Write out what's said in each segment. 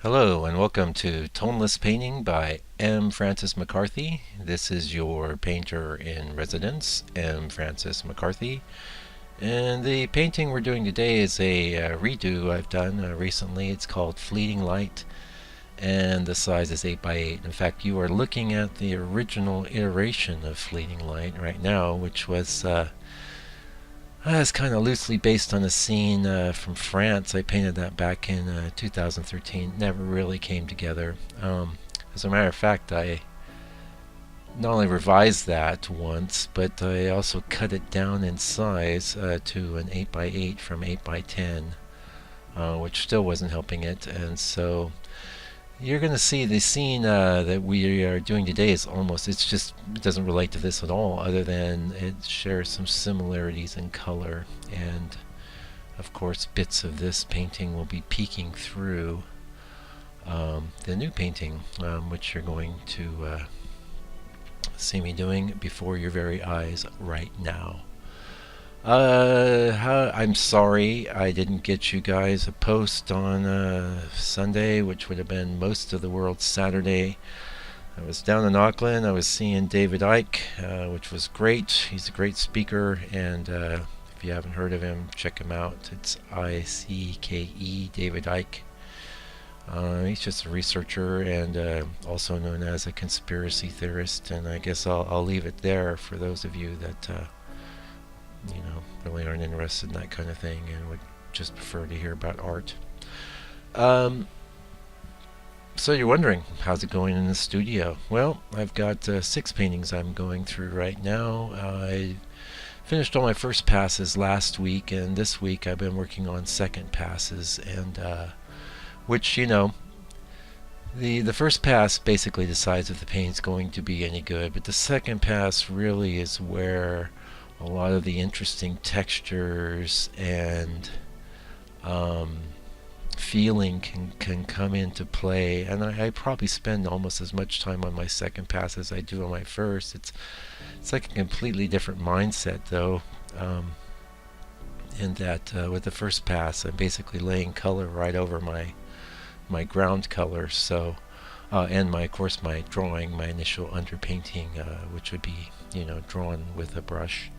Hello and welcome to Tonalist Painting by M. Francis McCarthy. This is your painter in residence, M. Francis McCarthy. And the painting we're doing today is a redo I've done recently. It's called Fleeting Light, and the size is 8 by 8. In fact, you are looking at the original iteration of Fleeting Light right now, which was it's kind of loosely based on a scene from France. I painted that back in 2013. Never really came together. As a matter of fact, I not only revised that once, but I also cut it down in size to an 8 by 8 from 8 by 10, which still wasn't helping it. And so you're going to see the scene that we are doing today is it doesn't relate to this at all, other than it shares some similarities in color. And of course, bits of this painting will be peeking through the new painting, which you're going to see me doing before your very eyes right now. I'm sorry I didn't get you guys a post on Sunday, which would have been most of the world's Saturday. I was down in Auckland. I was seeing David Icke, which was great. He's a great speaker, and if you haven't heard of him, check him out. It's Icke, David Icke. He's just a researcher and also known as a conspiracy theorist, and I guess I'll leave it there for those of you that really aren't interested in that kind of thing and would just prefer to hear about art. So you're wondering, how's it going in the studio? Well, I've got 6 paintings I'm going through right now. I finished all my first passes last week, and this week I've been working on second passes, and which, the first pass basically decides if the paint's going to be any good, but the second pass really is where a lot of the interesting textures and feeling can come into play. And I probably spend almost as much time on my second pass as I do on my first. It's like a completely different mindset, though, in that with the first pass I'm basically laying color right over my ground color. So and of course my drawing, my initial underpainting, which would be drawn with a brush.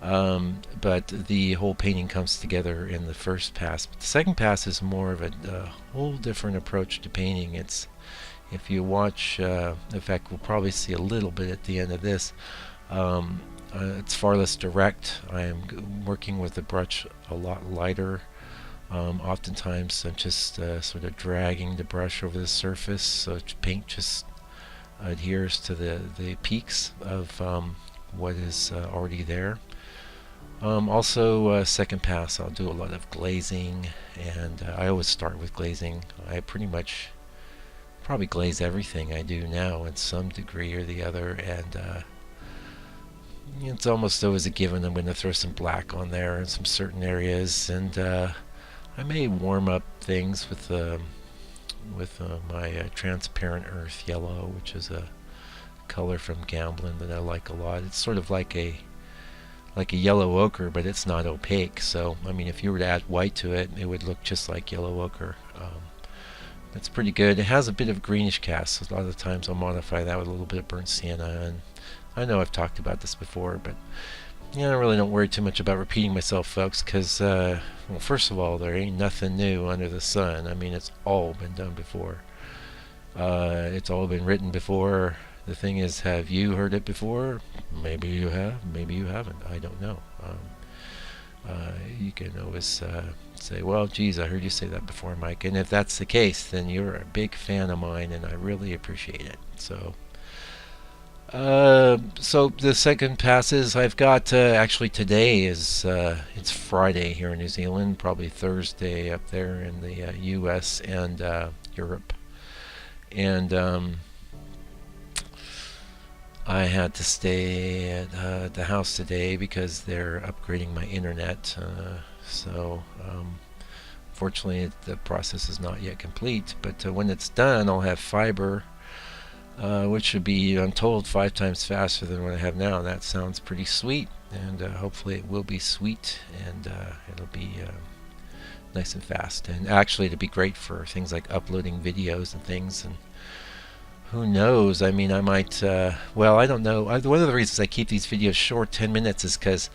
But the whole painting comes together in the first pass. But the second pass is more of a whole different approach to painting. If you watch, in fact, we'll probably see a little bit at the end of this. It's far less direct. I am working with the brush a lot lighter. Oftentimes I'm just sort of dragging the brush over the surface, so paint just adheres to the peaks of what is already there. Also, second pass, I'll do a lot of glazing, and I always start with glazing. I pretty much probably glaze everything I do now in some degree or the other, and it's almost always a given I'm going to throw some black on there in some certain areas, and I may warm up things with my transparent earth yellow, which is a color from Gamblin that I like a lot. It's sort of like a yellow ochre, but it's not opaque. So, I mean, if you were to add white to it, it would look just like yellow ochre. It's pretty good. It has a bit of greenish cast. So a lot of the times I'll modify that with a little bit of burnt sienna. And I know I've talked about this before, but I really don't worry too much about repeating myself, folks, because, well, first of all, there ain't nothing new under the sun. I mean, it's all been done before. It's all been written before. The thing is, have you heard it before? Maybe you have, maybe you haven't. I don't know. You can always say, well, geez, I heard you say that before, Mike. And if that's the case, then you're a big fan of mine, and I really appreciate it. So the second passes I've got, actually today is, it's Friday here in New Zealand, probably Thursday up there in the US and Europe. And I had to stay at the house today because they're upgrading my internet. So fortunately the process is not yet complete, but when it's done I'll have fiber, which should be, I'm told, 5 times faster than what I have now. That sounds pretty sweet, and hopefully it will be sweet, and it'll be nice and fast. And actually, it'd be great for things like uploading videos and things. And who knows? I mean, I might. Well, I don't know. One of the reasons I keep these videos short, 10 minutes, is because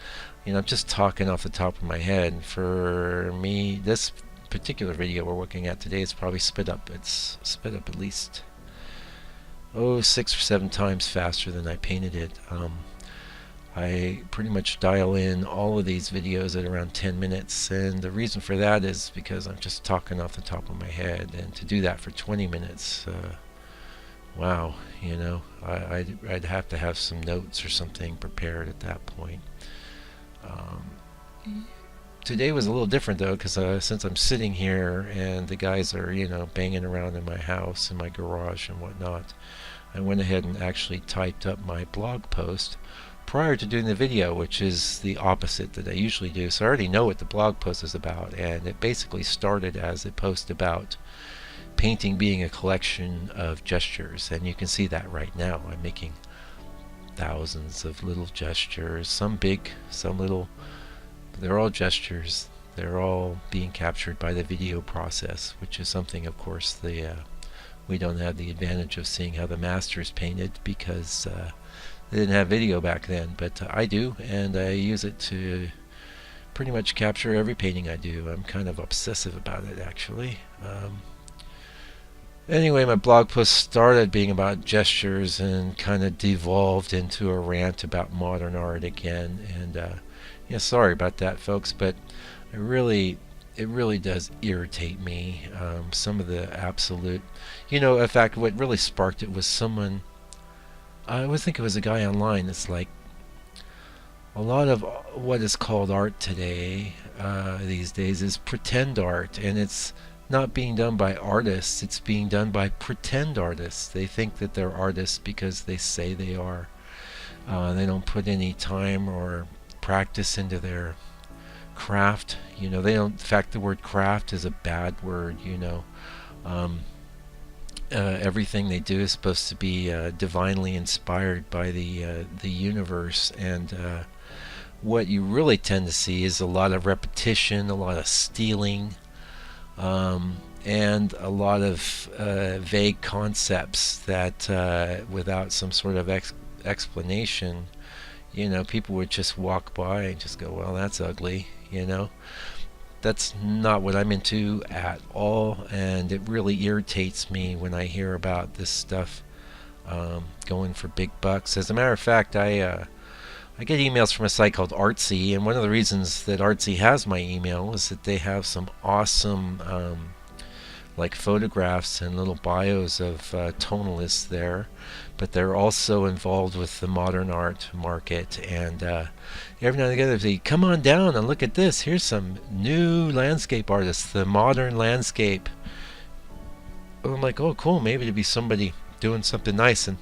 I'm just talking off the top of my head. For me, this particular video we're looking at today is probably sped up. It's sped up at least 6 or 7 times faster than I painted it. I pretty much dial in all of these videos at around 10 minutes, and the reason for that is because I'm just talking off the top of my head, and to do that for 20 minutes, wow, I'd have to have some notes or something prepared at that point. Today was a little different though, because since I'm sitting here and the guys are banging around in my house, in my garage and whatnot, I went ahead and actually typed up my blog post prior to doing the video, which is the opposite that I usually do. So I already know what the blog post is about, and it basically started as a post about painting being a collection of gestures, and you can see that right now. I'm making thousands of little gestures, some big, some little. They're all gestures. They're all being captured by the video process, which is something, of course, we don't have the advantage of seeing how the masters painted, because they didn't have video back then, but I do, and I use it to pretty much capture every painting I do. I'm kind of obsessive about it, actually. Anyway, my blog post started being about gestures and kind of devolved into a rant about modern art again. And sorry about that, folks, but it really does irritate me. Some of the absolute, in fact, what really sparked it was someone. I always think it was a guy online. It's like a lot of what is called art today, these days, is pretend art, and it's not being done by artists. It's being done by pretend artists. They think that they're artists because they say they are. They don't put any time or practice into their craft. They don't. In fact, the word craft is a bad word. Everything they do is supposed to be divinely inspired by the universe, and what you really tend to see is a lot of repetition, a lot of stealing, and a lot of vague concepts that, without some sort of explanation, people would just walk by and just go, "Well, that's ugly," That's not what I'm into at all, and it really irritates me when I hear about this stuff going for big bucks. As a matter of fact, I get emails from a site called Artsy, and one of the reasons that Artsy has my email is that they have some awesome like photographs and little bios of tonalists there, but they're also involved with the modern art market, and every now and again they say, "Come on down and look at this. Here's some new landscape artists, the modern landscape." I'm like, "Oh, cool. Maybe it'd be somebody doing something nice." And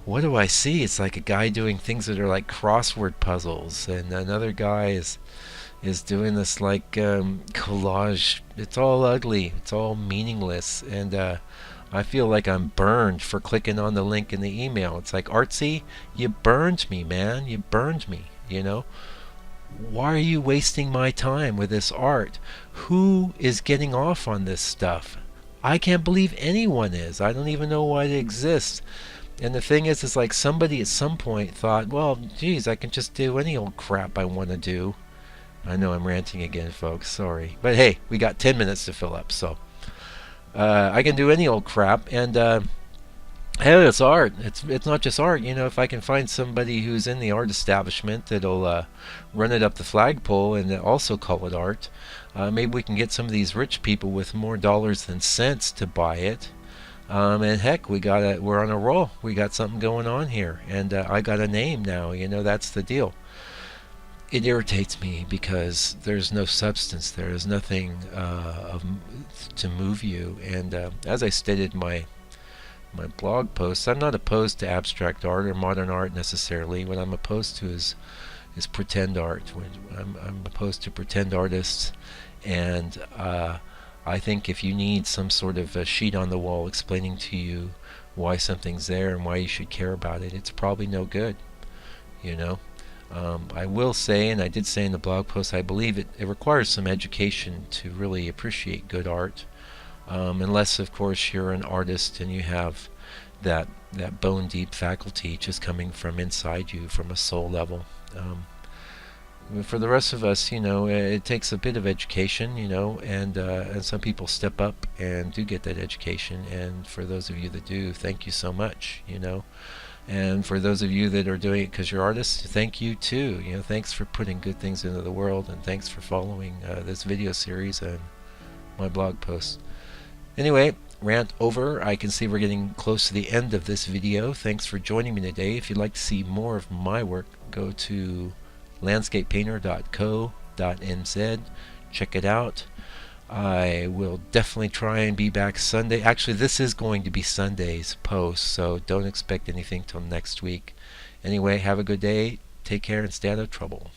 what do I see? It's like a guy doing things that are like crossword puzzles, and another guy is doing this like collage. It's all ugly. It's all meaningless, and I feel like I'm burned for clicking on the link in the email. It's like, Artsy, you burned me, man. You burned me. Why are you wasting my time with this art? Who is getting off on this stuff? I can't believe anyone is. I don't even know why it exists. And the thing is like somebody at some point thought, well, geez, I can just do any old crap I want to do. I know I'm ranting again, folks. Sorry. But hey, we got 10 minutes to fill up, so I can do any old crap. And hey, it's art. It's not just art. If I can find somebody who's in the art establishment that'll run it up the flagpole and also call it art, maybe we can get some of these rich people with more dollars than cents to buy it. And heck, we're on a roll. We got something going on here, and I got a name now. That's the deal. It irritates me because there's no substance there. There's nothing to move you. And as I stated in my blog posts, I'm not opposed to abstract art or modern art necessarily. What I'm opposed to is pretend art. I'm opposed to pretend artists, and I think if you need some sort of a sheet on the wall explaining to you why something's there and why you should care about it, it's probably no good. I will say, and I did say in the blog post, I believe it requires some education to really appreciate good art. Unless, of course, you're an artist and you have that bone deep faculty just coming from inside you, from a soul level. For the rest of us, it takes a bit of education, and some people step up and do get that education. And for those of you that do, thank you so much. And for those of you that are doing it because you're artists, thank you too. Thanks for putting good things into the world, and thanks for following this video series and my blog posts. Anyway, rant over. I can see we're getting close to the end of this video. Thanks for joining me today. If you'd like to see more of my work, go to landscapepainter.co.nz. Check it out. I will definitely try and be back Sunday. Actually, this is going to be Sunday's post, so don't expect anything till next week. Anyway, have a good day. Take care and stay out of trouble.